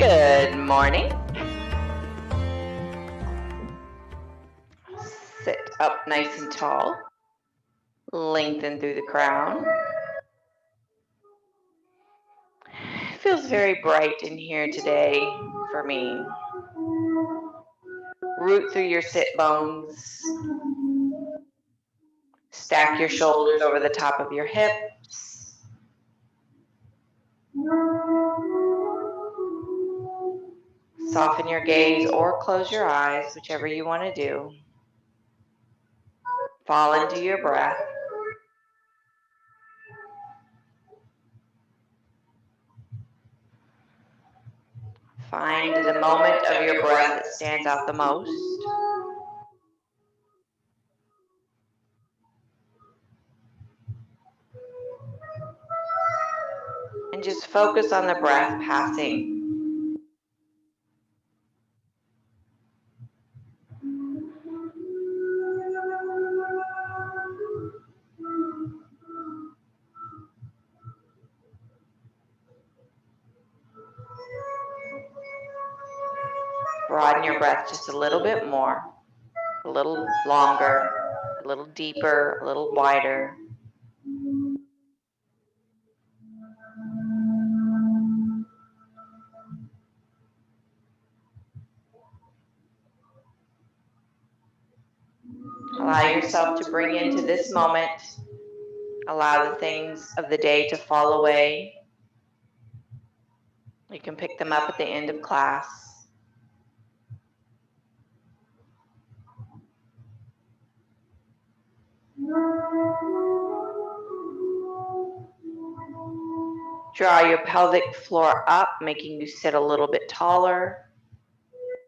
Good morning. Sit up nice and tall. Lengthen through the crown. It feels very bright in here today for me. Root through your sit bones. Stack your shoulders over the top of your hips. Soften your gaze or close your eyes, whichever you want to do. Fall into your breath. Find the moment of your breath that stands out the most. And just focus on the breath passing. Broaden your breath just a little bit more, a little longer, a little deeper, a little wider. Allow yourself to bring into this moment. Allow the things of the day to fall away. You can pick them up at the end of class. Draw your pelvic floor up, making you sit a little bit taller.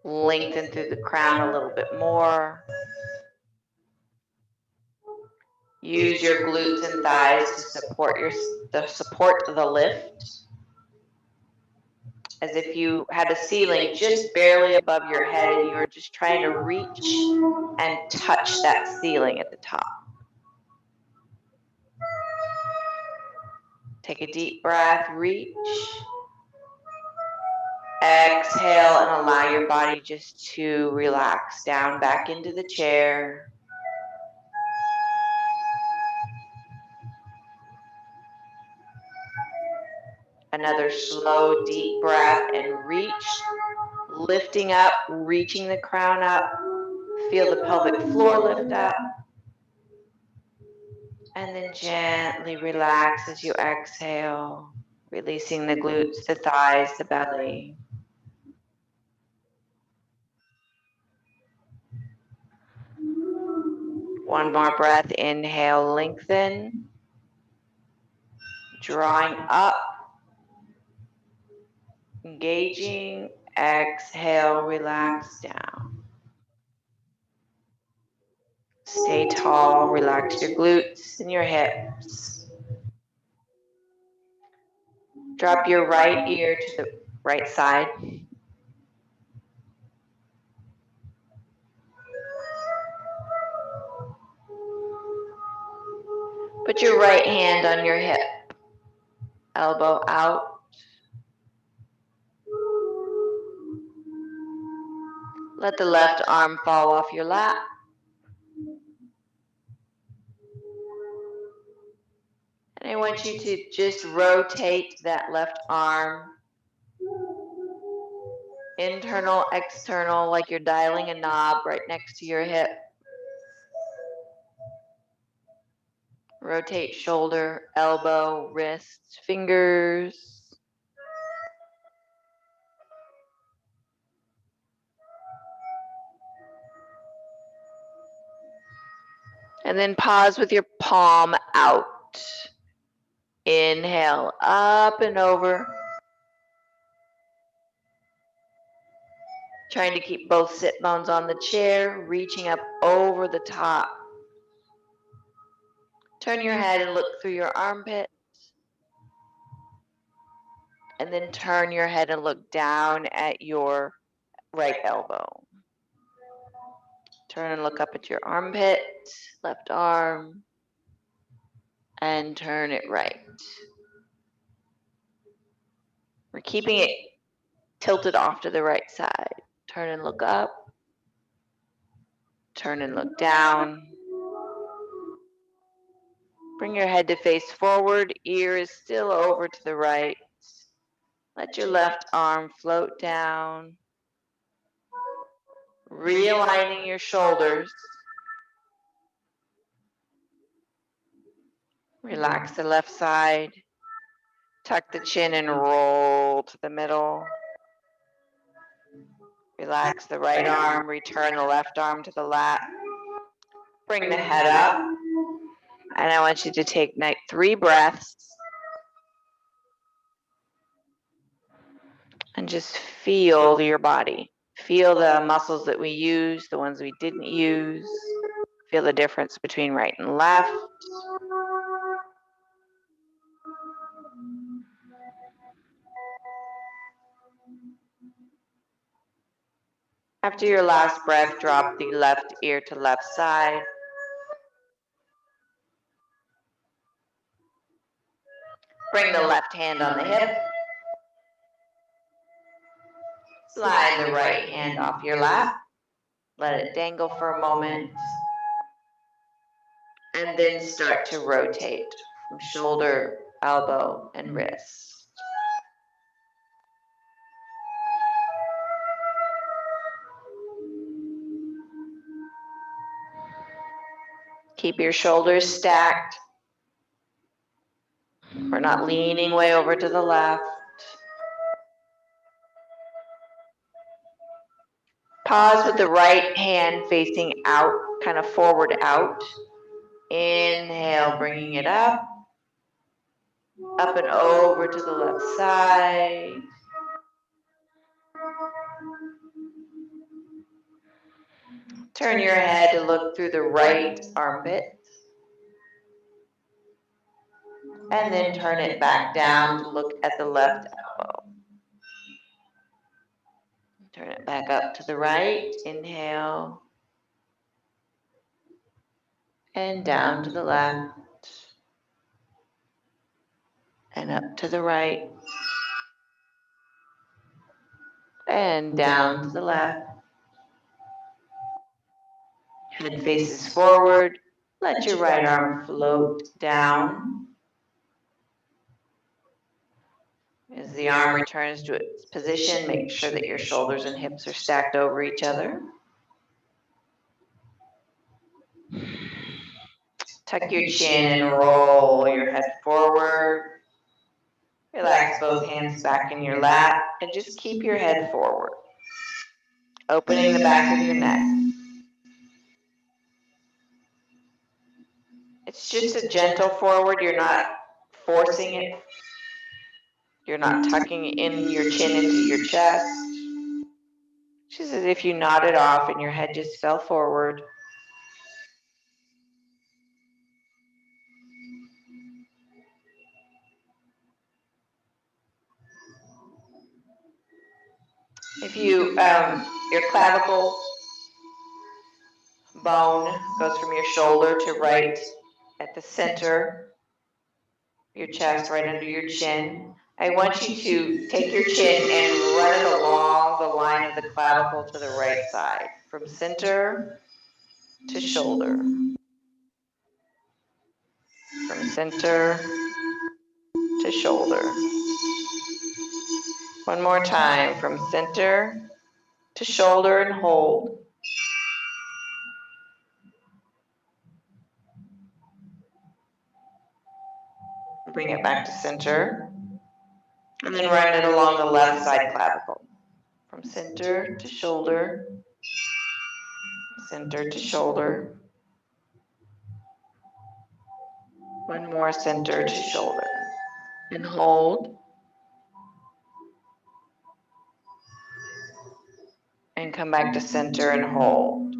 Lengthen through the crown a little bit more. Use your glutes and thighs to support the lift. As if you had a ceiling just barely above your head and you were just trying to reach and touch that ceiling at the top. Take a deep breath, reach. Exhale and allow your body just to relax down back into the chair. Another slow, deep breath and reach. Lifting up, reaching the crown up. Feel the pelvic floor lift up. And then gently relax as you exhale, releasing the glutes, the thighs, the belly. One more breath, inhale, lengthen. Drawing up, engaging, exhale, relax down. Stay tall, relax your glutes and your hips. Drop your right ear to the right side. Put your right hand on your hip, elbow out. Let the left arm fall off your lap. And I want you to just rotate that left arm. Internal, external, like you're dialing a knob right next to your hip. Rotate shoulder, elbow, wrist, fingers. And then pause with your palm out. Inhale, up and over. Trying to keep both sit bones on the chair, reaching up over the top. Turn your head and look through your armpit. And then turn your head and look down at your right elbow. Turn and look up at your armpit, left arm, and turn it right. We're keeping it Tilt it off to the right side. Turn and look up. Turn and look down. Bring your head to face forward. Ear is still over to the right. Let your left arm float down. Realigning your shoulders. Relax the left side. Tuck the chin and roll to the middle. Relax the right arm. Return the left arm to the lap. Bring the head up. And I want you to take 3 breaths. And just feel your body. Feel the muscles that we use, the ones we didn't use. Feel the difference between right and left. After your last breath, drop the left ear to left side. Bring the left hand on the hip. Slide the right hand off your lap. Let it dangle for a moment. And then start to rotate from shoulder, elbow, and wrist. Keep your shoulders stacked. We're not leaning way over to the left. Pause with the right hand facing out, kind of forward out. Inhale, bringing it up. Up and over to the left side. Turn your head to look through the right armpit. And then turn it back down to look at the left elbow. Turn it back up to the right. Inhale. And down to the left. And up to the right. And down to the left. Head faces forward. Let your right arm float down. As the arm returns to its position, make sure that your shoulders and hips are stacked over each other. Tuck your chin and roll your head forward. Relax both hands back in your lap and just keep your head forward, opening the back of your neck. It's just a gentle forward. You're not forcing it. You're not tucking in your chin into your chest. It's just as if you nodded off and your head just fell forward. If you, your clavicle bone goes from your shoulder to right at the center, your chest, right under your chin. I want you to take your chin and run it along the line of the clavicle to the right side, from center to shoulder. From center to shoulder. One more time, from center to shoulder and hold. Bring it back to center. And then run it along the left side clavicle. From center to shoulder. Center to shoulder. One more, center to shoulder. And hold. And come back to center and hold.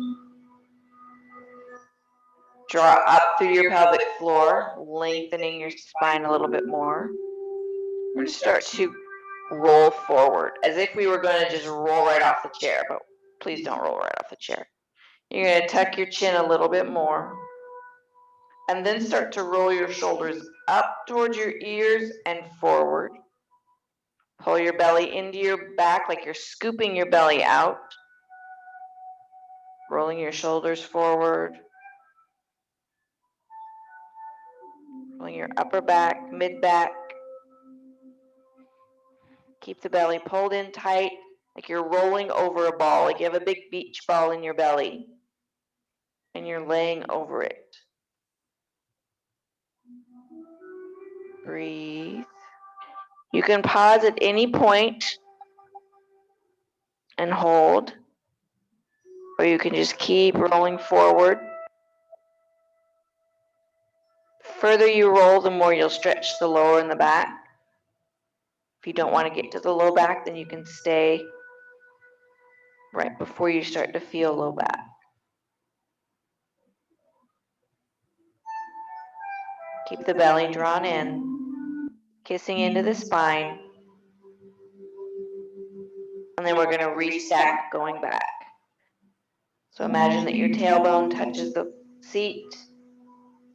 Draw up through your pelvic floor, lengthening your spine a little bit more. We're going to start to roll forward, as if we were going to just roll right off the chair, but please don't roll right off the chair. You're going to tuck your chin a little bit more, and then start to roll your shoulders up towards your ears and forward. Pull your belly into your back like you're scooping your belly out. Rolling your shoulders forward. Rolling your upper back, mid back. Keep the belly pulled in tight, like you're rolling over a ball, like you have a big beach ball in your belly, and you're laying over it. Breathe. You can pause at any point and hold, or you can just keep rolling forward. The further you roll, the more you'll stretch the lower and the back. If you don't want to get to the low back, then you can stay right before you start to feel low back. Keep the belly drawn in, kissing into the spine. And then we're going to restack going back. So imagine that your tailbone touches the seat.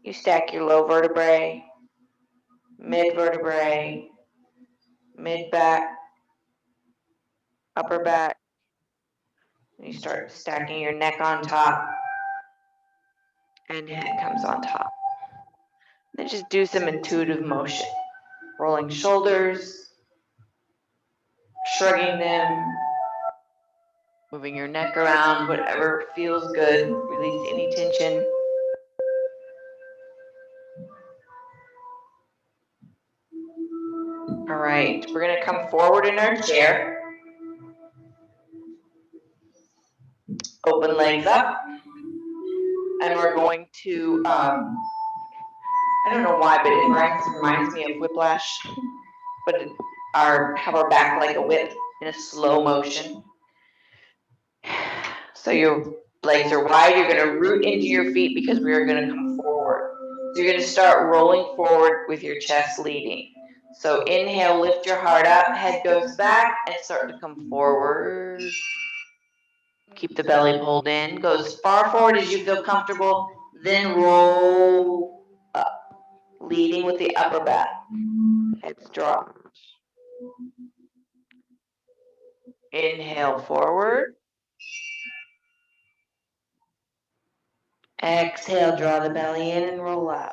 You stack your low vertebrae, mid vertebrae, mid back, upper back. You start stacking your neck on top, and head comes on top. Then just do some intuitive motion. Rolling shoulders, shrugging them, moving your neck around, whatever feels good. Release any tension. All right, we're going to come forward in our chair. Open legs up. And we're going to, I don't know why, but it reminds me of whiplash. But have our back like a whip in a slow motion. So your legs are wide. You're going to root into your feet because we are going to come forward. So you're going to start rolling forward with your chest leading. So inhale, lift your heart up, head goes back, and start to come forward. Keep the belly pulled in. Go as far forward as you feel comfortable, then roll up, leading with the upper back. Heads drop. Inhale forward. Exhale, draw the belly in and roll up.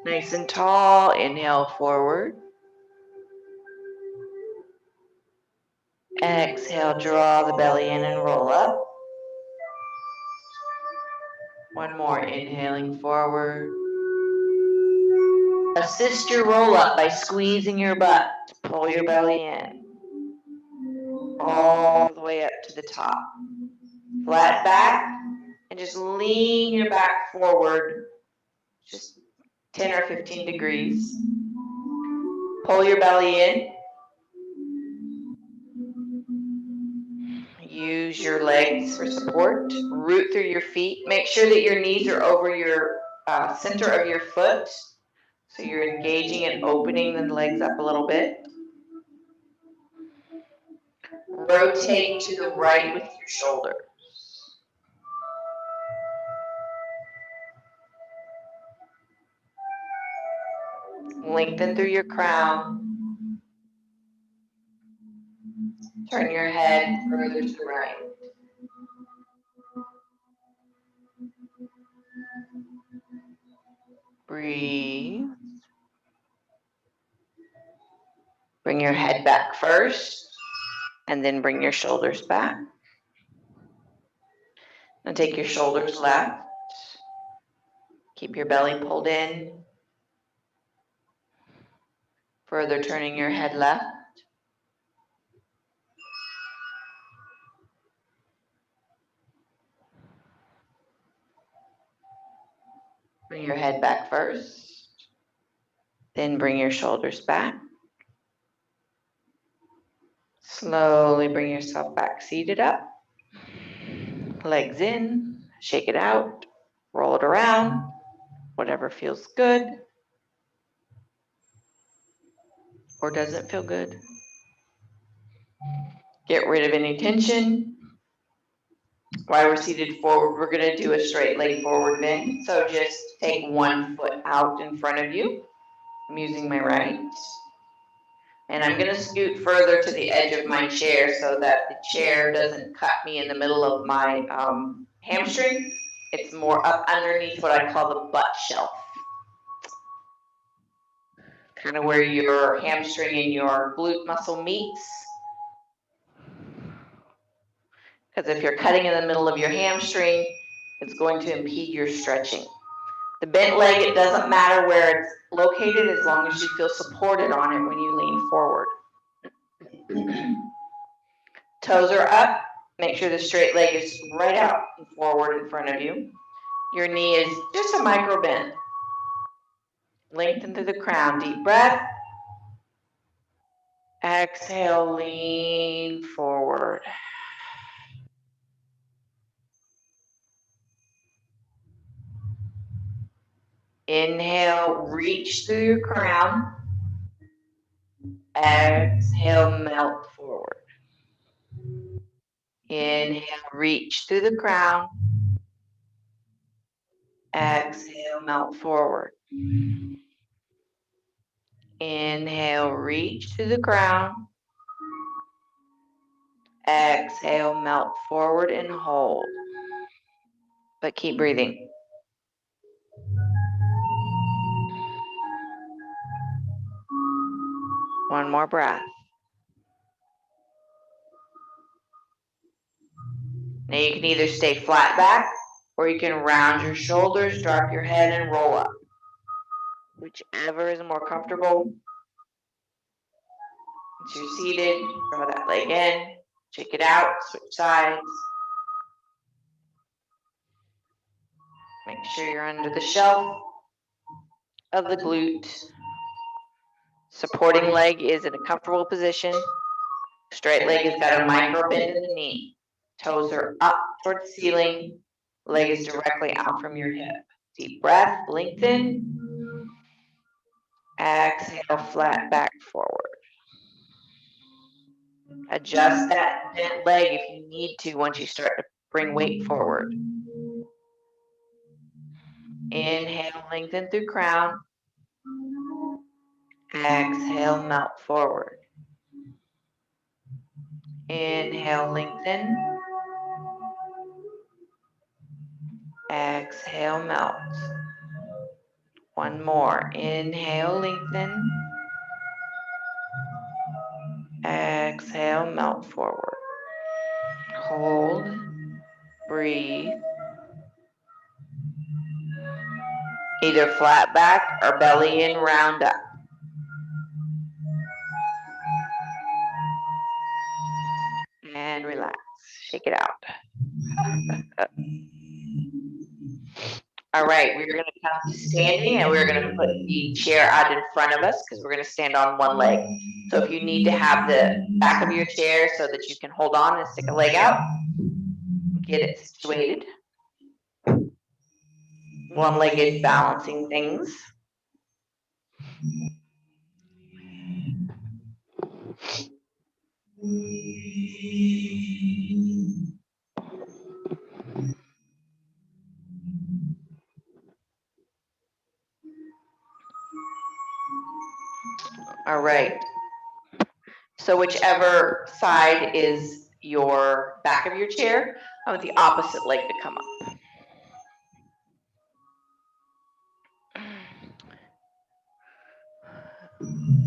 Nice and tall. Inhale forward. Exhale, draw the belly in and roll up. One more, inhaling forward. Assist your roll up by squeezing your butt. Pull your belly in. All the way up to the top. Flat back, and just lean your back forward. Just 10 or 15 degrees. Pull your belly in. Use your legs for support. Root through your feet. Make sure that your knees are over your center of your foot. So you're engaging and opening the legs up a little bit. Rotate to the right with your shoulders. Lengthen through your crown. Turn your head further to the right. Breathe. Bring your head back first, and then bring your shoulders back. Now take your shoulders left. Keep your belly pulled in. Further turning your head left. Bring your head back first. Then bring your shoulders back. Slowly bring yourself back seated up. Legs in. Shake it out. Roll it around. Whatever feels good. Or doesn't feel good. Get rid of any tension. While we're seated forward, we're going to do a straight leg forward bend. So just take one foot out in front of you. I'm using my right. And I'm going to scoot further to the edge of my chair so that the chair doesn't cut me in the middle of my hamstring. It's more up underneath what I call the butt shelf. Kind of where your hamstring and your glute muscle meets. Because if you're cutting in the middle of your hamstring, it's going to impede your stretching. The bent leg, it doesn't matter where it's located as long as you feel supported on it when you lean forward. Toes are up. Make sure the straight leg is right out and forward in front of you. Your knee is just a micro bend. Lengthen through the crown. Deep breath. Exhale, lean forward. Inhale, reach through your crown. Exhale, melt forward. Inhale, reach through the crown. Exhale, melt forward. Inhale, reach through the crown. Exhale, melt forward and hold. But keep breathing. One more breath. Now you can either stay flat back or you can round your shoulders, drop your head, and roll up. Whichever is more comfortable. Once you're seated, draw that leg in, shake it out, switch sides. Make sure you're under the shelf of the glute. Supporting leg is in a comfortable position. Straight leg has got a micro bend in the knee. Toes are up towards the ceiling. Leg is directly out from your hip. Deep breath, lengthen. Exhale, flat back forward. Adjust that bent leg if you need to once you start to bring weight forward. Inhale, lengthen through crown. Exhale, melt forward. Inhale, lengthen. Exhale, melt. One more. Inhale, lengthen. Exhale, melt forward. Hold. Breathe. Either flat back or belly in, round up. And relax. Shake it out. All right, we're going to come to standing and we're going to put the chair out in front of us because we're going to stand on one leg. So if you need to have the back of your chair so that you can hold on and stick a leg out, get it situated. One-legged balancing things. All right. So whichever side is your back of your chair, I want the opposite leg to come up.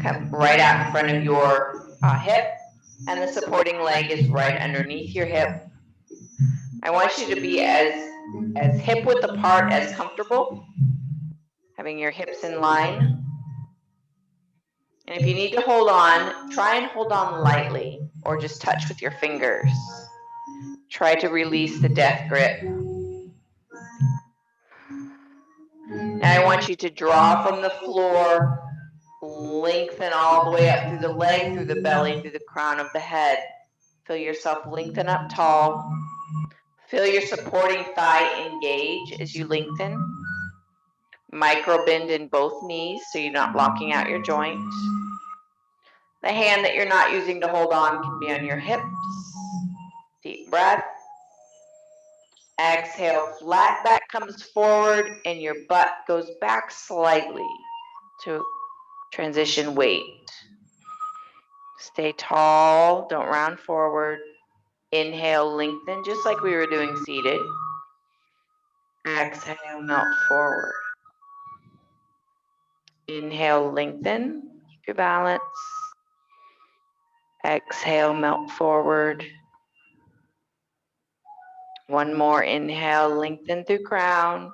Come right out in front of your hip, and the supporting leg is right underneath your hip. I want you to be as hip width apart as comfortable, having your hips in line. And if you need to hold on, try and hold on lightly or just touch with your fingers. Try to release the death grip. Now I want you to draw from the floor, lengthen all the way up through the leg, through the belly, through the crown of the head. Feel yourself lengthen up tall. Feel your supporting thigh engage as you lengthen. Micro bend in both knees so you're not locking out your joint. The hand that you're not using to hold on can be on your hips. Deep breath. Exhale, flat back comes forward and your butt goes back slightly to Transition weight. Stay tall, don't round forward. Inhale, lengthen, just like we were doing seated. Exhale, melt forward. Inhale, lengthen, keep your balance. Exhale, melt forward. One more, inhale, lengthen through crown.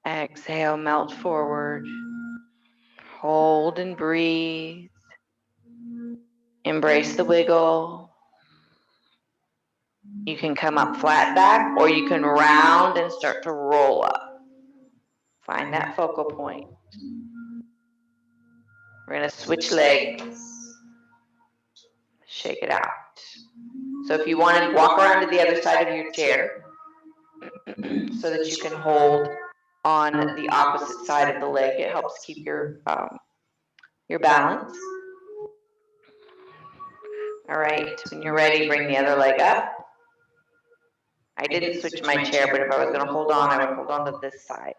Exhale, melt forward. Hold and breathe. Embrace the wiggle. You can come up flat back, or you can round and start to roll up. Find that focal point. We're going to switch legs. Shake it out. So if you want to walk around to the other side of your chair so that you can hold on the opposite side of the leg, it helps keep your balance. All right, when you're ready, bring the other leg up. I didn't switch my chair, but if I was going to hold on, I would hold on to this side.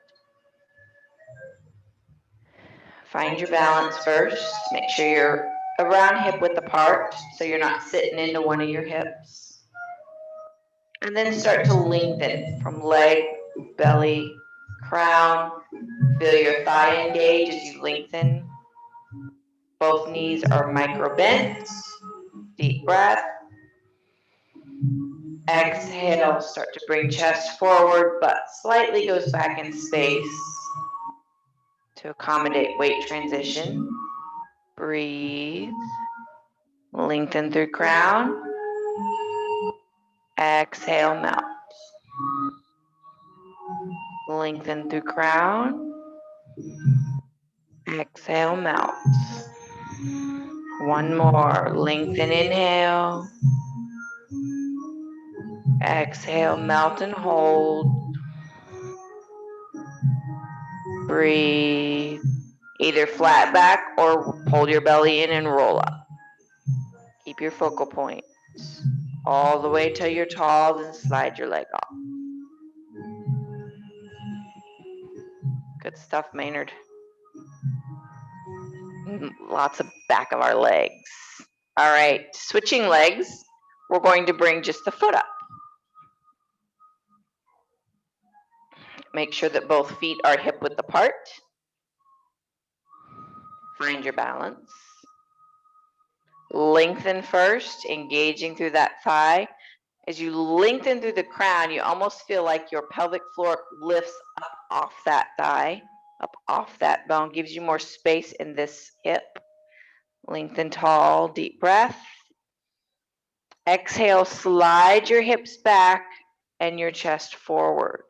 Find your balance first. Make sure you're around hip width apart so you're not sitting into one of your hips. And then start to lengthen from leg, belly, crown. Feel your thigh engage as you lengthen. Both knees are micro bent. Deep breath. Exhale, start to bring chest forward, butt slightly goes back in space to accommodate weight transition. Breathe. Lengthen through crown. Exhale, melt. Lengthen through crown. Exhale, melt. One more. Lengthen, inhale. Exhale, melt and hold. Breathe. Either flat back or pull your belly in and roll up. Keep your focal point all the way till you're tall, then slide your leg off. Good stuff, Maynard. Lots of back of our legs. All right, switching legs, we're going to bring just the foot up. Make sure that both feet are hip width apart. Find your balance. Lengthen first, engaging through that thigh. As you lengthen through the crown, you almost feel like your pelvic floor lifts up off that thigh, up off that bone, gives you more space in this hip. Lengthen tall, deep breath. Exhale, slide your hips back and your chest forward.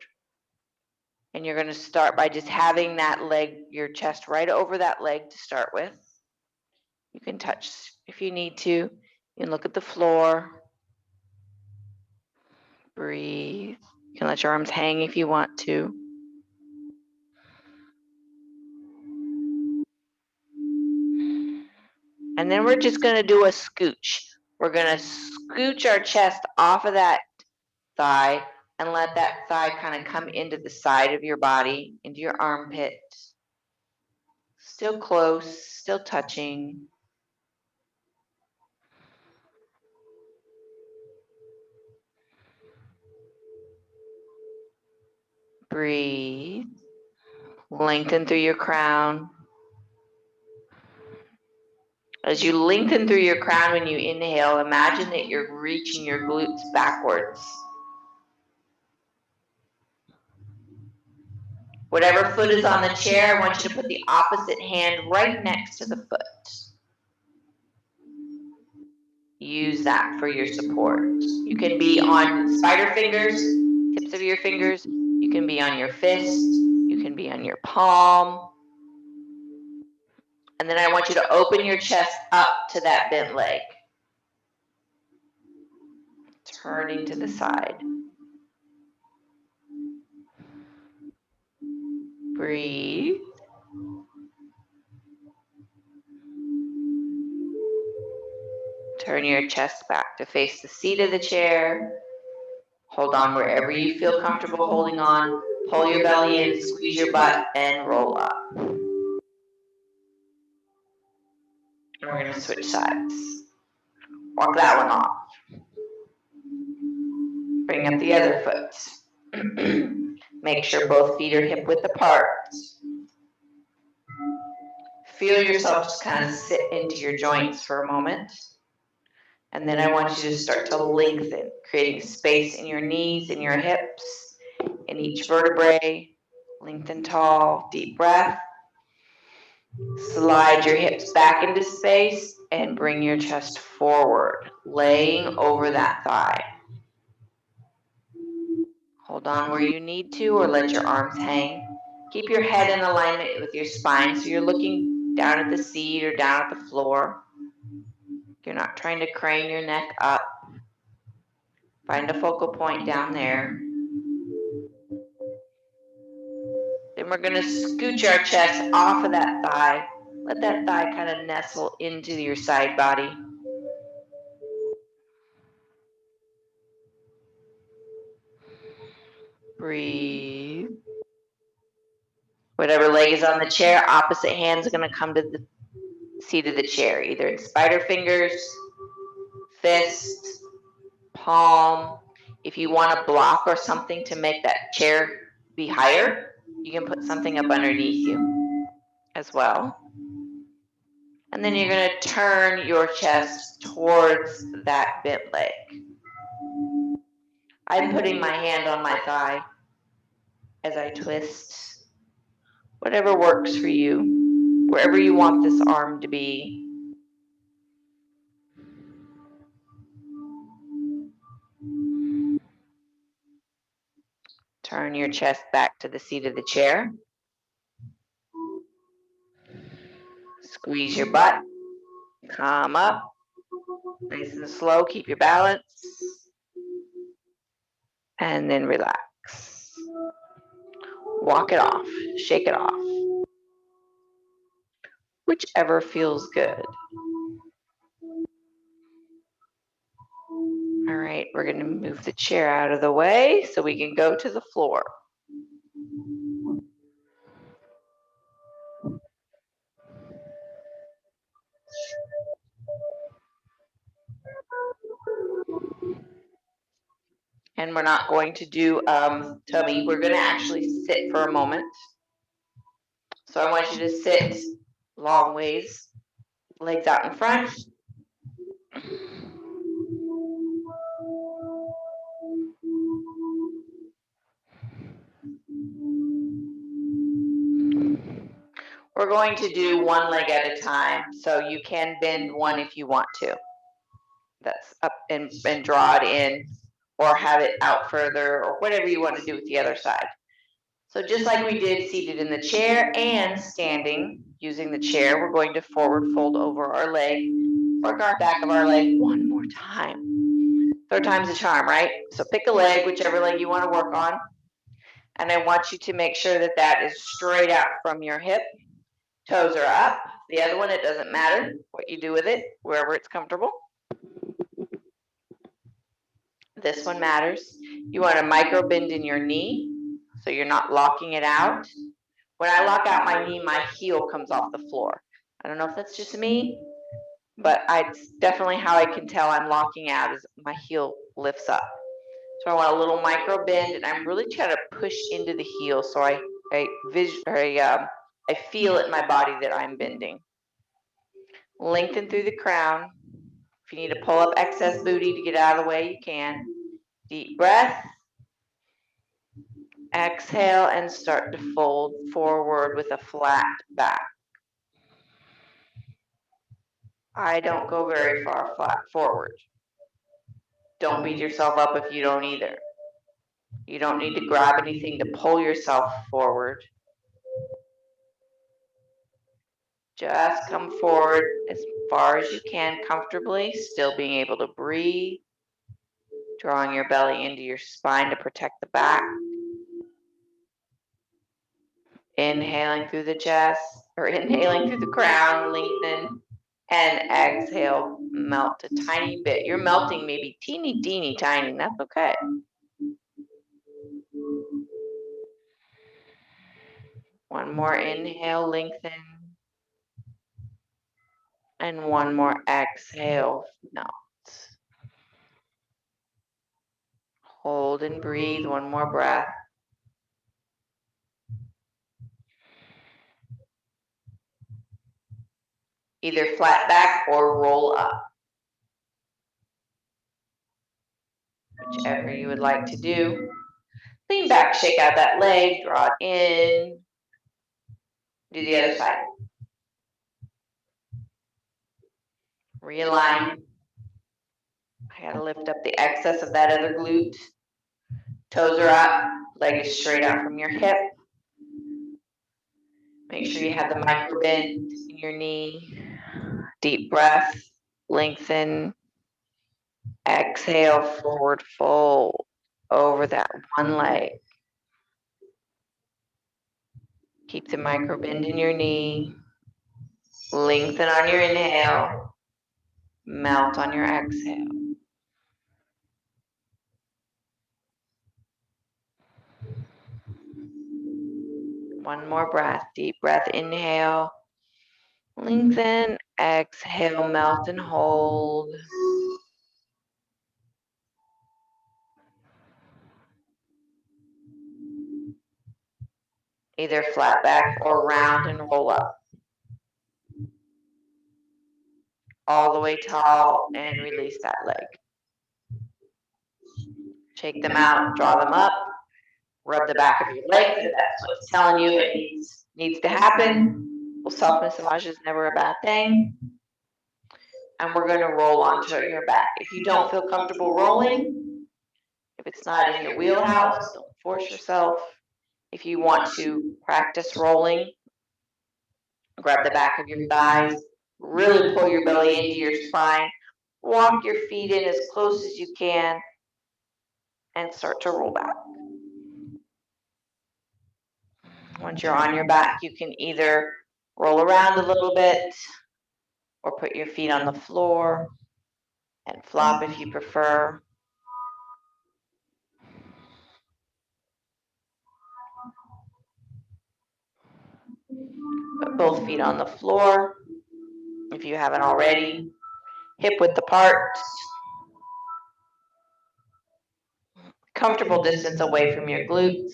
And you're going to start by just having that leg, your chest right over that leg to start with. You can touch if you need to. You can look at the floor. Breathe. You can let your arms hang if you want to. And then we're just going to do a scooch. We're going to scooch our chest off of that thigh and let that thigh kind of come into the side of your body, into your armpit. Still close, still touching. Breathe. Lengthen through your crown. As you lengthen through your crown when you inhale, imagine that you're reaching your glutes backwards. Whatever foot is on the chair, I want you to put the opposite hand right next to the foot. Use that for your support. You can be on spider fingers, tips of your fingers. You can be on your fist. You can be on your palm. And then I want you to open your chest up to that bent leg. Turning to the side. Breathe. Turn your chest back to face the seat of the chair. Hold on wherever you feel comfortable holding on. Pull your belly in, squeeze your butt, and roll up. And we're going to switch sides. Walk that one off. Bring up the other foot. Make sure both feet are hip width apart. Feel yourself just kind of sit into your joints for a moment. And then I want you to start to lengthen, creating space in your knees and your hips, in each vertebrae. Lengthen tall, deep breath. Slide your hips back into space and bring your chest forward, laying over that thigh. Hold on where you need to or let your arms hang. Keep your head in alignment with your spine so you're looking down at the seat or down at the floor. You're not trying to crane your neck up. Find a focal point down there. Then we're going to scooch our chest off of that thigh. Let that thigh kind of nestle into your side body. Breathe. Whatever leg is on the chair, opposite hand's going to come to the seat of the chair, either in spider fingers, fist, palm. If you want a block or something to make that chair be higher, you can put something up underneath you as well. And then you're going to turn your chest towards that bent leg. I'm putting my hand on my thigh as I twist. Whatever works for you, wherever you want this arm to be. Turn your chest back to the seat of the chair. Squeeze your butt. Come up. Nice and slow. Keep your balance. And then relax. Walk it off. Shake it off. Whichever feels good. All right, we're going to move the chair out of the way so we can go to the floor. And we're not going to do tummy. We're going to actually sit for a moment. So I want you to sit long ways, legs out in front. We're going to do one leg at a time, so you can bend one if you want to. That's up and draw it in, or have it out further, or whatever you want to do with the other side. So just like we did seated in the chair and standing using the chair, we're going to forward fold over our leg, work our back of our leg one more time. Third time's a charm, right? So pick a leg, whichever leg you want to work on. And I want you to make sure that that is straight out from your hip. Toes are up. The other one, it doesn't matter what you do with it, wherever it's comfortable. This one matters. You want to micro bend in your knee, so you're not locking it out. When I lock out my knee, my heel comes off the floor. I don't know if that's just me, but it's definitely how I can tell I'm locking out is my heel lifts up. So I want a little micro bend, and I'm really trying to push into the heel so I feel it in my body that I'm bending. Lengthen through the crown. If you need to pull up excess booty to get out of the way, you can. Deep breath. Exhale and start to fold forward with a flat back. I don't go very far flat forward. Don't beat yourself up if you don't either. You don't need to grab anything to pull yourself forward. Just come forward as far as you can comfortably, still being able to breathe. Drawing your belly into your spine to protect the back. Inhaling through the chest, or inhaling through the crown, lengthen. And exhale, melt a tiny bit. You're melting maybe teeny tiny, that's okay. One more inhale, lengthen. And one more exhale, melt. Hold and breathe, one more breath. Either flat back or roll up. Whichever you would like to do. Lean back, shake out that leg, draw it in. Do the other side. Realign. I gotta lift up the excess of that other glute. Toes are up, leg is straight out from your hip. Make sure you have the micro bend in your knee. Deep breath, lengthen. Exhale, forward fold over that one leg. Keep the micro bend in your knee. Lengthen on your inhale. Melt on your exhale. One more breath. Deep breath, inhale. Lengthen, exhale, melt and hold. Either flat back or round and roll up. All the way tall and release that leg. Shake them out, draw them up, rub the back of your legs if that's what's telling you it needs to happen. Well, self-massage is never a bad thing. And we're going to roll onto your back. If you don't feel comfortable rolling, if it's not in your wheelhouse, don't force yourself. If you want to practice rolling, grab the back of your thighs, really pull your belly into your spine, walk your feet in as close as you can, and start to roll back. Once you're on your back, you can either roll around a little bit or put your feet on the floor and flop if you prefer. Put both feet on the floor if you haven't already. Hip width apart. Comfortable distance away from your glutes.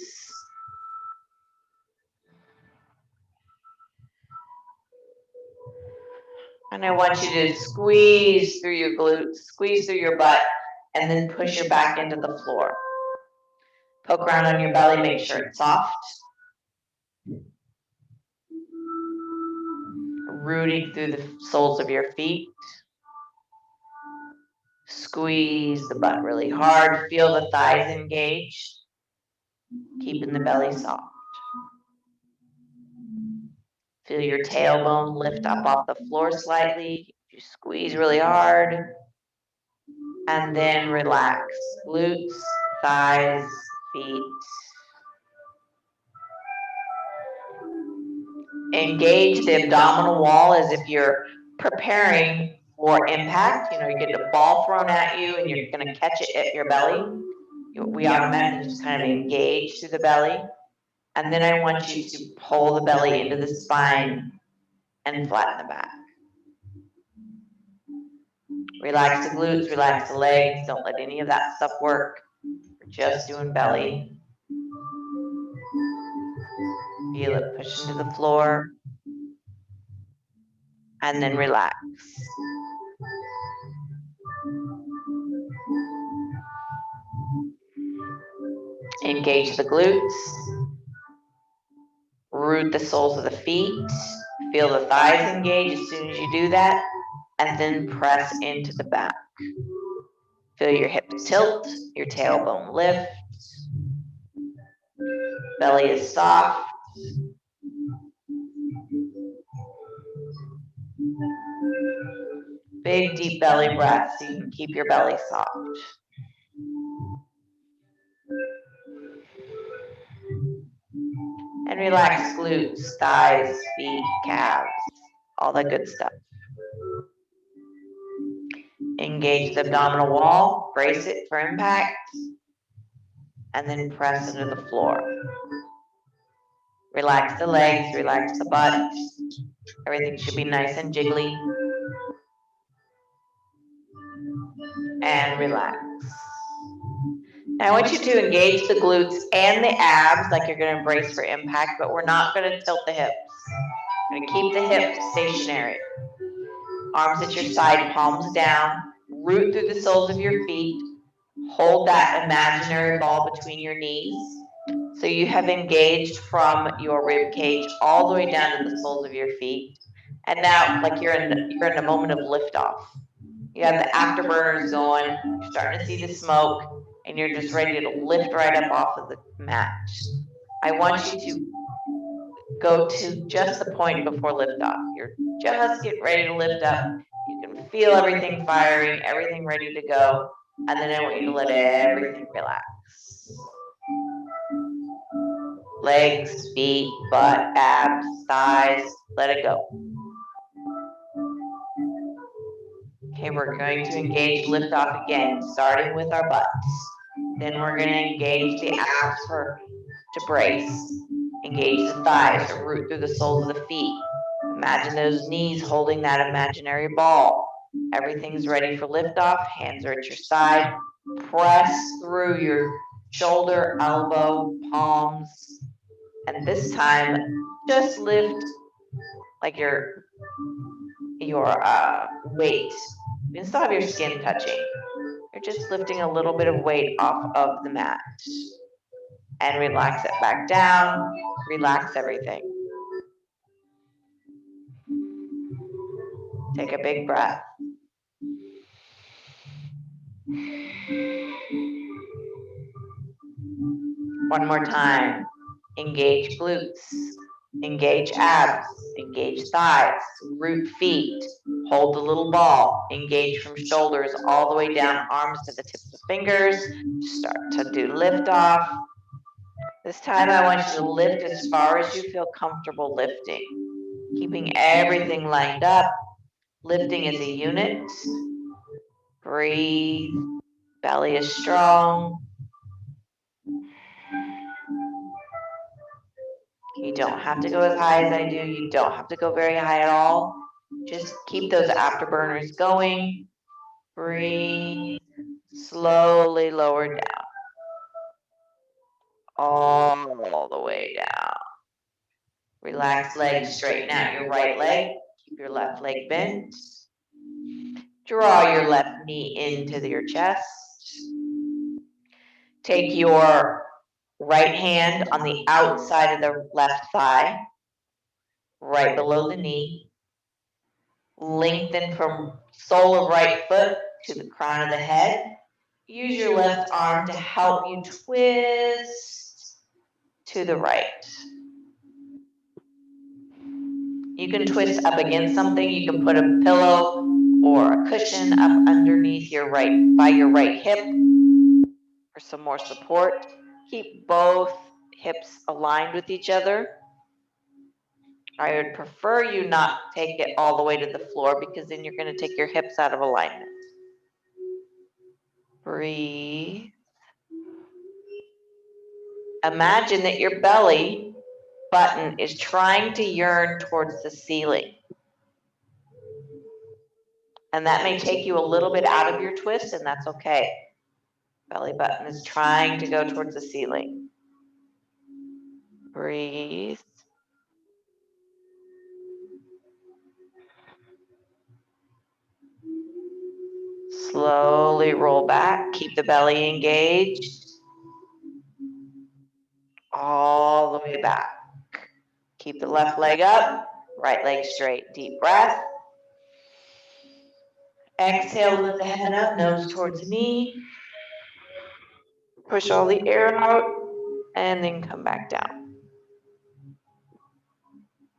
And I want you to squeeze through your glutes, squeeze through your butt, and then push your back into the floor. Poke around on your belly, make sure it's soft. Rooting through the soles of your feet. Squeeze the butt really hard. Feel the thighs engaged. Keeping the belly soft. Feel your tailbone lift up off the floor slightly. You squeeze really hard. And then relax. Glutes, thighs, feet. Engage the abdominal wall as if you're preparing for impact. You know, you get a ball thrown at you and you're going to catch it at your belly. We automatically just kind of engage through the belly. And then I want you to pull the belly into the spine and flatten the back. Relax the glutes, relax the legs. Don't let any of that stuff work. We're just doing belly. Feel it push into the floor. And then relax. Engage the glutes. Root the soles of the feet. Feel the thighs engage as soon as you do that. And then press into the back. Feel your hips tilt, your tailbone lift. Belly is soft. Big deep belly breath so you can keep your belly soft. And relax glutes, thighs, feet, calves, all that good stuff. Engage the abdominal wall, brace it for impact, and then press into the floor. Relax the legs, relax the butt. Everything should be nice and jiggly. and relax. Now I want you to engage the glutes and the abs like you're going to brace for impact, but we're not going to tilt the hips. We're going to keep the hips stationary. Arms at your side, palms down. Root through the soles of your feet. Hold that imaginary ball between your knees. So you have engaged from your rib cage all the way down to the soles of your feet. And now, like you're in a moment of liftoff. You have the afterburners going. You're starting to see the smoke, and you're just ready to lift right up off of the mat. I want you to go to just the point before liftoff. You're just getting ready to lift up. You can feel everything firing, everything ready to go. And then I want you to let everything relax. Legs, feet, butt, abs, thighs, let it go. Okay, we're going to engage liftoff again, starting with our butts. Then we're going to engage the abs to brace. Engage the thighs to root through the soles of the feet. Imagine those knees holding that imaginary ball. Everything's ready for liftoff. Hands are at your side. Press through your shoulder, elbow, palms. And this time, just lift like your weight. You can still have your skin touching. You're just lifting a little bit of weight off of the mat. And relax it back down. Relax everything. Take a big breath. One more time. Engage glutes. Engage abs. Engage thighs. Root feet. Hold the little ball. Engage from shoulders all the way down, arms to the tips of fingers. Start to do liftoff. This time I want you to lift as far as you feel comfortable lifting. Keeping everything lined up. Lifting as a unit. Breathe. Belly is strong. You don't have to go as high as I do. You don't have to go very high at all. Just keep those afterburners going. Breathe. Slowly lower down. All the way down. Relax legs, straighten out your right leg. Keep your left leg bent. Draw your left knee into your chest. Take your right hand on the outside of the left thigh, right below the knee. Lengthen from sole of right foot to the crown of the head. Use your left arm to help you twist to the right. You can twist up against something. You can put a pillow or a cushion up underneath your by your right hip for some more support. Keep both hips aligned with each other. I would prefer you not take it all the way to the floor because then you're going to take your hips out of alignment. Breathe. Imagine that your belly button is trying to yearn towards the ceiling. And that may take you a little bit out of your twist, and that's okay. Belly button is trying to go towards the ceiling. Breathe. Slowly roll back. Keep the belly engaged. All the way back. Keep the left leg up, right leg straight. Deep breath. Exhale, lift the head up, nose towards the knee. Push all the air out, and then come back down.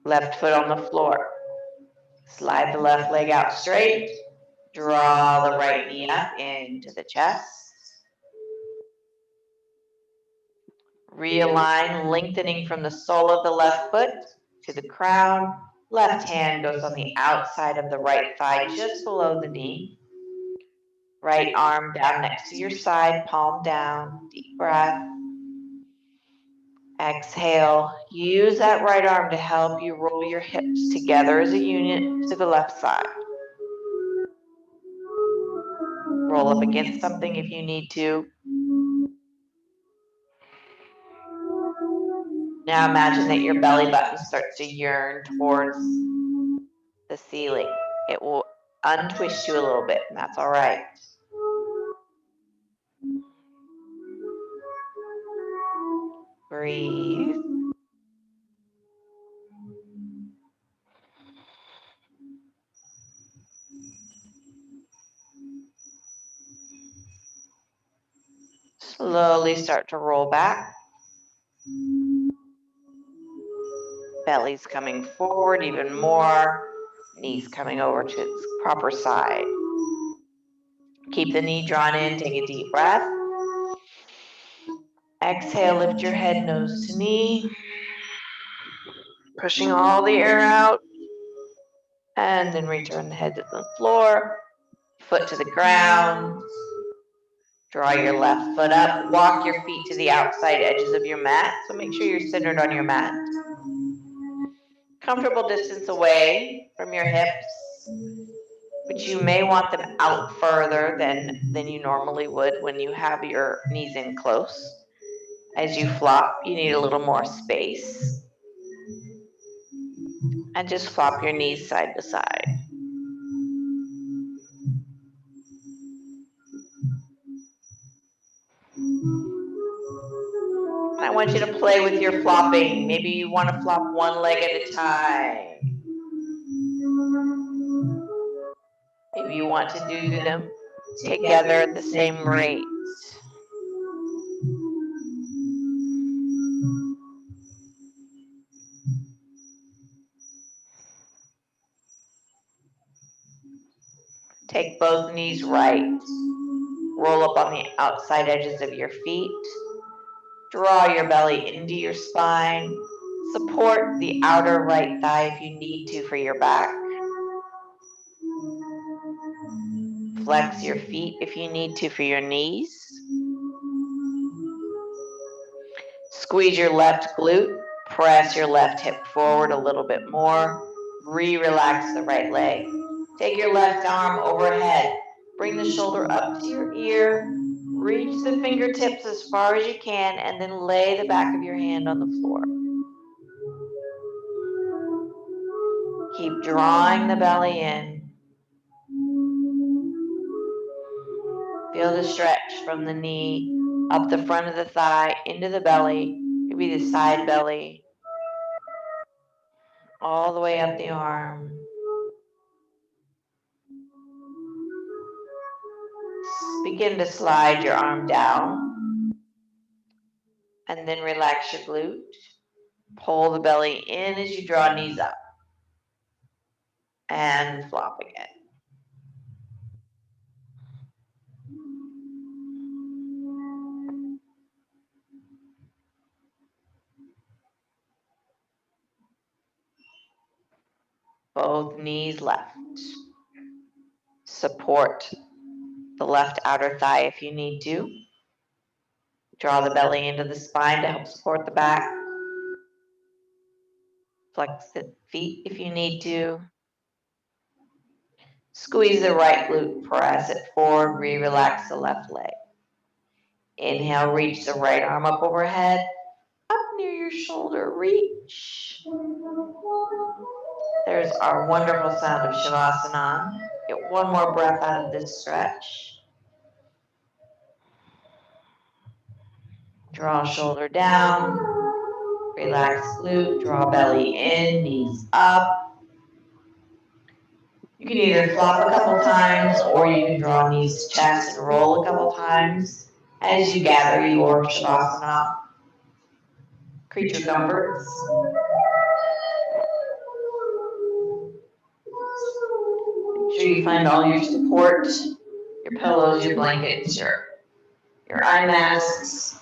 Left foot on the floor. Slide the left leg out straight. Draw the right knee up into the chest. Realign, lengthening from the sole of the left foot to the crown. Left hand goes on the outside of the right thigh, just below the knee. Right arm down next to your side, palm down. Deep breath. Exhale. Use that right arm to help you roll your hips together as a unit to the left side. Roll up against something if you need to. Now imagine that your belly button starts to yearn towards the ceiling. It will untwist you a little bit, and that's all right. Breathe. Slowly start to roll back. Belly's coming forward even more. Knees coming over to its proper side. Keep the knee drawn in. Take a deep breath. Exhale, lift your head nose to knee. Pushing all the air out. And then return the head to the floor. Foot to the ground. Draw your left foot up. Walk your feet to the outside edges of your mat. So make sure you're centered on your mat. Comfortable distance away from your hips, but you may want them out further than you normally would when you have your knees in close. As you flop, you need a little more space. And just flop your knees side to side. I want you to play with your flopping. Maybe you want to flop one leg at a time. Maybe you want to do them together at the same rate. Take both knees right. Roll up on the outside edges of your feet. Draw your belly into your spine. Support the outer right thigh if you need to for your back. Flex your feet if you need to for your knees. Squeeze your left glute. Press your left hip forward a little bit more. Relax the right leg. Take your left arm overhead. Bring the shoulder up to your ear. Reach the fingertips as far as you can, and then lay the back of your hand on the floor. Keep drawing the belly in. Feel the stretch from the knee, up the front of the thigh, into the belly, maybe the side belly, all the way up the arm. Begin to slide your arm down, and then relax your glute. Pull the belly in as you draw knees up, and flop again. Both knees left. Support the left outer thigh if you need to. Draw the belly into the spine to help support the back. Flex the feet if you need to. Squeeze the right glute, press it forward, relax the left leg. Inhale, reach the right arm up overhead, up near your shoulder, reach. There's our wonderful sound of savasana. Get one more breath out of this stretch. Draw shoulder down, relax glute, draw belly in, knees up. You can either flop a couple times or you can draw knees to chest and roll a couple times as you gather your savasana. Creature comforts. Make sure you find all your support, your pillows, your blankets, your eye masks.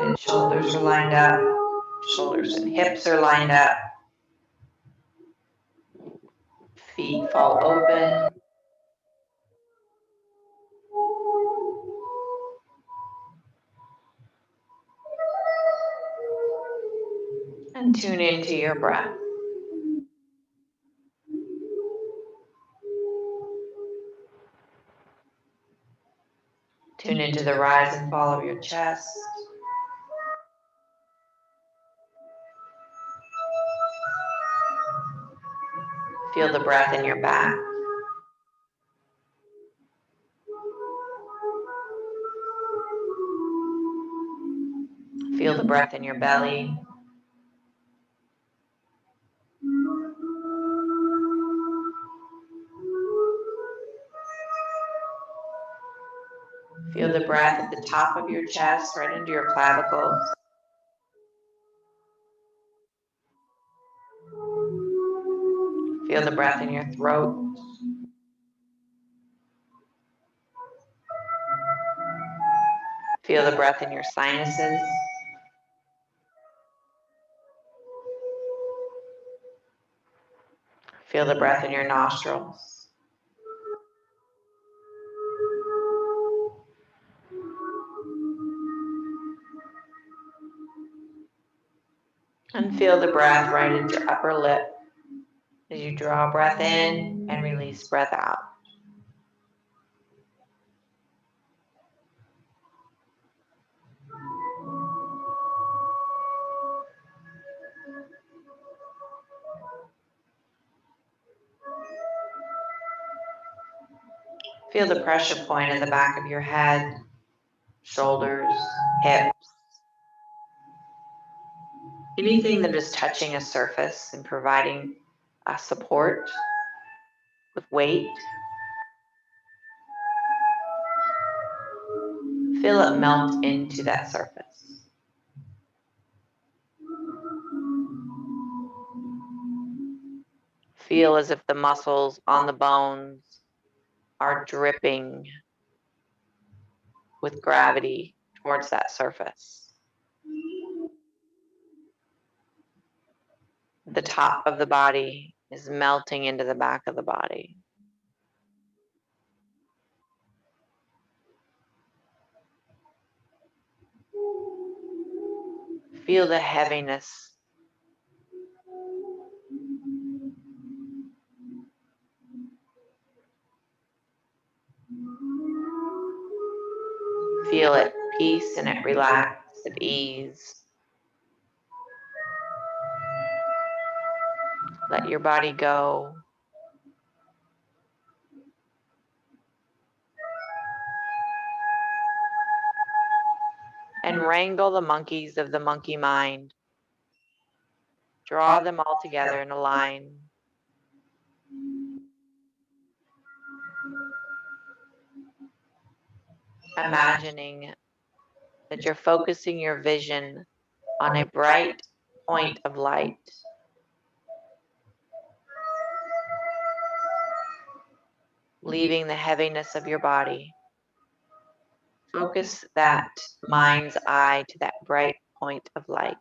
And shoulders are lined up. Shoulders and hips are lined up. Feet fall open. And tune into your breath. Tune into the rise and fall of your chest. Feel the breath in your back. Feel the breath in your belly. Feel the breath at the top of your chest, right into your clavicles. Feel the breath in your throat. Feel the breath in your sinuses. Feel the breath in your nostrils. And feel the breath right into your upper lip as you draw breath in and release breath out. Feel the pressure point in the back of your head, shoulders, hips. Anything that is touching a surface and providing a support with weight. Feel it melt into that surface. Feel as if the muscles on the bones are dripping with gravity towards that surface. The top of the body is melting into the back of the body. Feel the heaviness. Feel at peace and at relax, at ease. Let your body go. And wrangle the monkeys of the monkey mind. Draw them all together in a line. Imagining that you're focusing your vision on a bright point of light. Leaving the heaviness of your body. Focus that mind's eye to that bright point of light.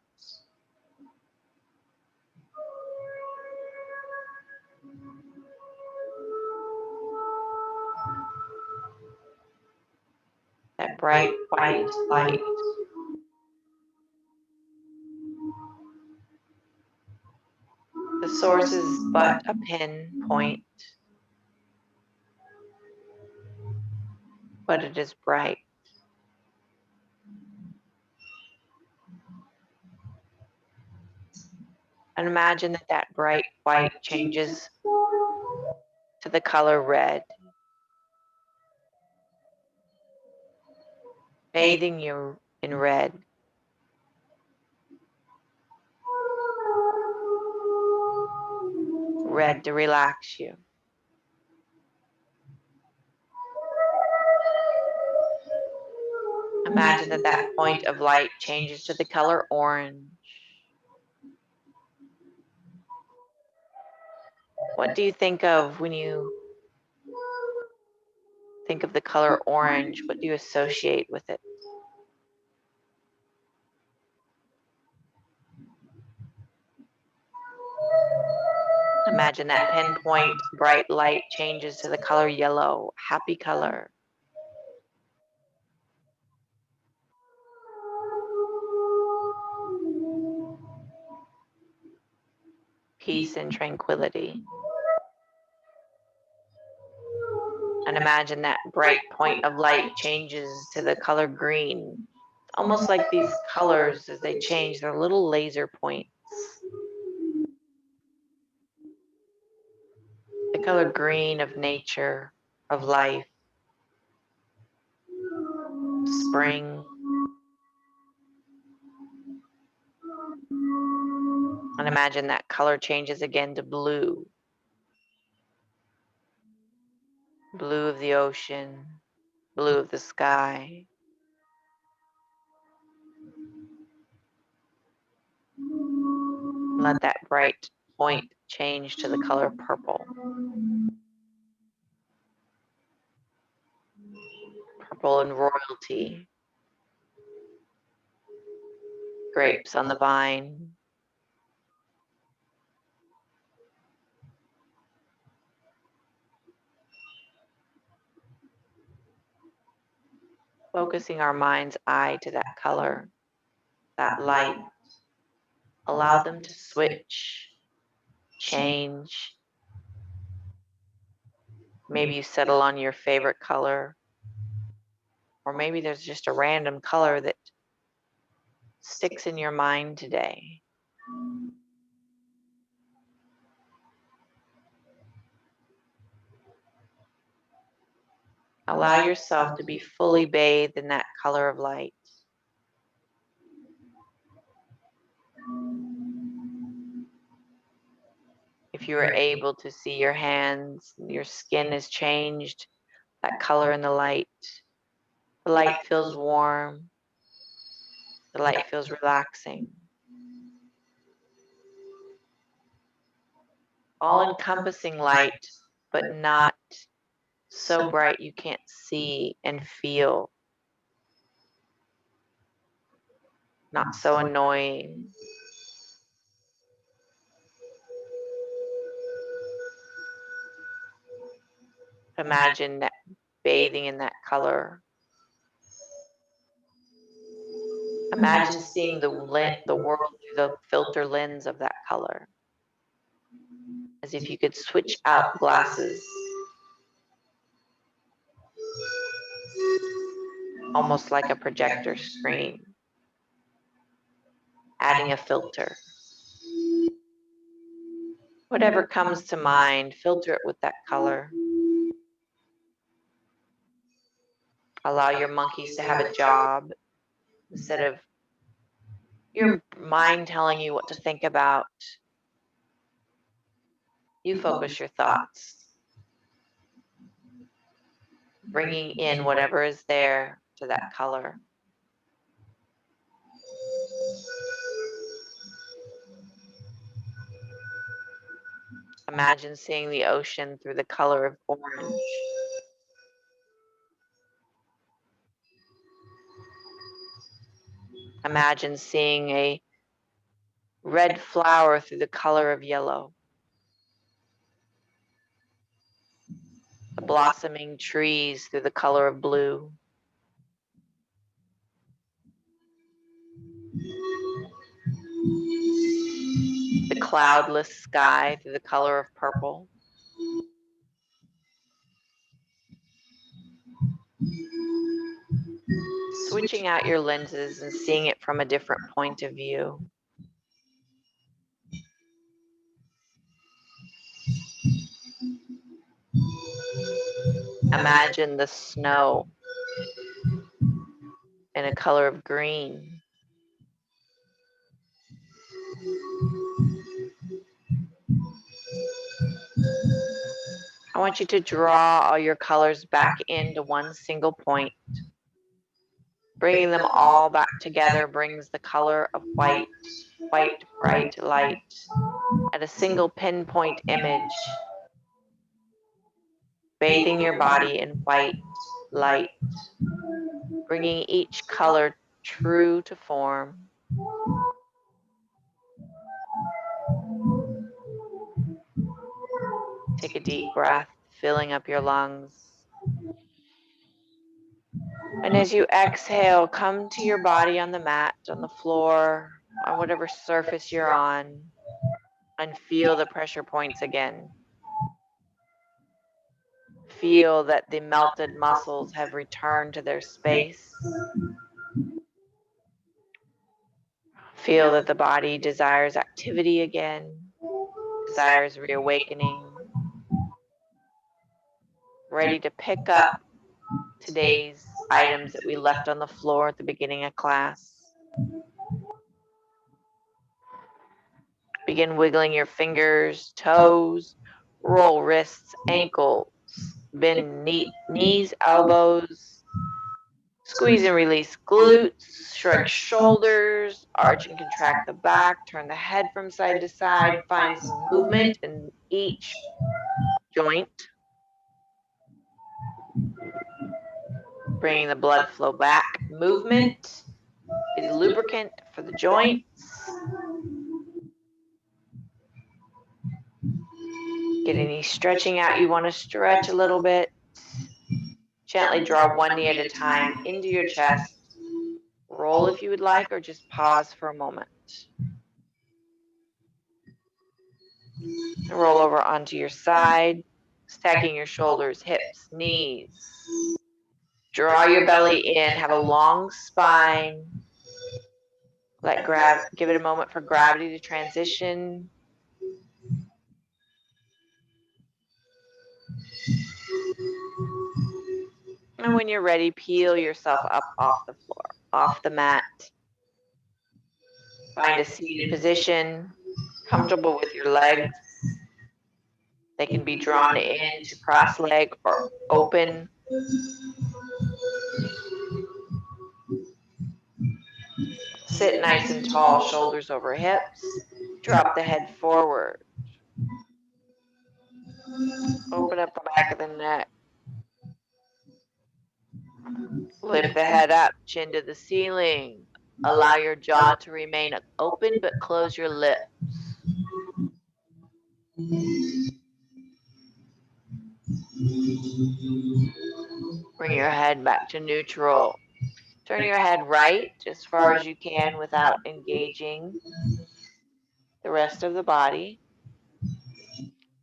That bright white light. The source is but a pinpoint, but it is bright. And imagine that that bright white changes to the color red, bathing you in red. Red to relax you. Imagine that that point of light changes to the color orange. What do you think of when you think of the color orange? What do you associate with it? Imagine that pinpoint bright light changes to the color yellow, happy color. peace and tranquility. And imagine that bright point of light changes to the color green. Almost like these colors, as they change, they're little laser points. The color green of nature, of life, spring. And imagine that color changes again to blue. Blue of the ocean, blue of the sky. Let that bright point change to the color purple. Purple and royalty. Grapes on the vine. Focusing our mind's eye to that color, that light. Allow them to switch, change. Maybe you settle on your favorite color, or maybe there's just a random color that sticks in your mind today. Allow yourself to be fully bathed in that color of light. If you are able to see your hands, your skin has changed, that color in the light. The light feels warm. The light feels relaxing. All-encompassing light, but not so bright you can't see and feel. Not so annoying. Imagine that bathing in that color. Imagine seeing the world through the filter lens of that color. As if you could switch out glasses. Almost like a projector screen. Adding a filter. Whatever comes to mind, filter it with that color. Allow your monkeys to have a job instead of your mind telling you what to think about. You focus your thoughts, bringing in whatever is there to that color. Imagine seeing the ocean through the color of orange. Imagine seeing a red flower through the color of yellow. The blossoming trees through the color of blue. The cloudless sky through the color of purple. Switching out your lenses and seeing it from a different point of view. Imagine the snow in a color of green. I want you to draw all your colors back into one single point. Bringing them all back together brings the color of white, white, bright light at a single pinpoint image, bathing your body in white light, bringing each color true to form. Take a deep breath, filling up your lungs. And as you exhale, come to your body on the mat, on the floor, on whatever surface you're on. And feel the pressure points again. Feel that the melted muscles have returned to their space. Feel that the body desires activity again, desires reawakening, ready to pick up today's items that we left on the floor at the beginning of class. Begin wiggling your fingers, toes, roll wrists, ankles, bend knees, elbows, squeeze and release glutes, shrug shoulders, arch and contract the back, turn the head from side to side, find some movement in each joint, bringing the blood flow back. Movement is lubricant for the joints. Get any stretching out. You want to stretch a little bit. Gently draw one knee at a time into your chest. Roll if you would like, or just pause for a moment. Roll over onto your side, stacking your shoulders, hips, knees. Draw your belly in, have a long spine. Give it a moment for gravity to transition. And when you're ready, peel yourself up off the floor, off the mat. Find a seated position, comfortable with your legs. They can be drawn into cross leg or open. Sit nice and tall, shoulders over hips. Drop the head forward. Open up the back of the neck. Lift the head up, chin to the ceiling. Allow your jaw to remain open, but close your lips. Bring your head back to neutral. Turn your head right as far as you can without engaging the rest of the body.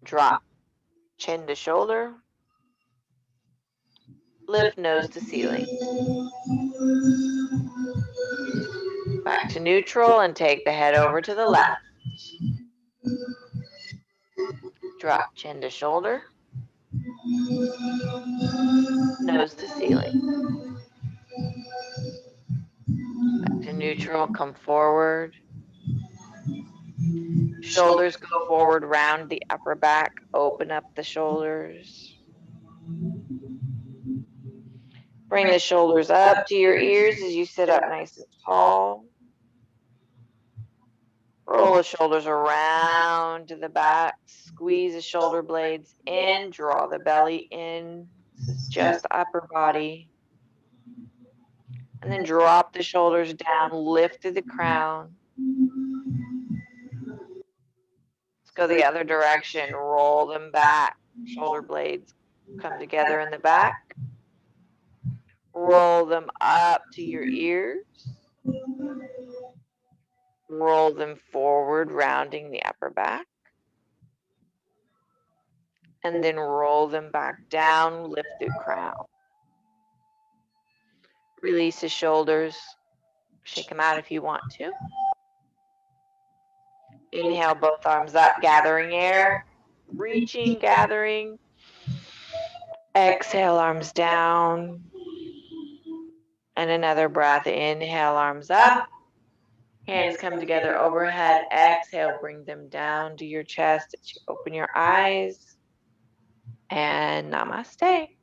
Drop chin to shoulder. Lift nose to ceiling. Back to neutral and take the head over to the left. Drop chin to shoulder. Nose to ceiling. Back to neutral, come forward. Shoulders go forward, round the upper back, open up the shoulders. Bring the shoulders up to your ears as you sit up nice and tall. Roll the shoulders around to the back, squeeze the shoulder blades in, draw the belly in. This is just the upper body. And then drop the shoulders down, lift through the crown. Let's go the other direction, roll them back. Shoulder blades come together in the back. Roll them up to your ears. Roll them forward, rounding the upper back. And then roll them back down, lift the crown. Release the shoulders. Shake them out if you want to. Inhale, both arms up, gathering air. Reaching, gathering. Exhale, arms down. And another breath. Inhale, arms up. Hands come together overhead. Exhale, bring them down to your chest as you open your eyes. And namaste.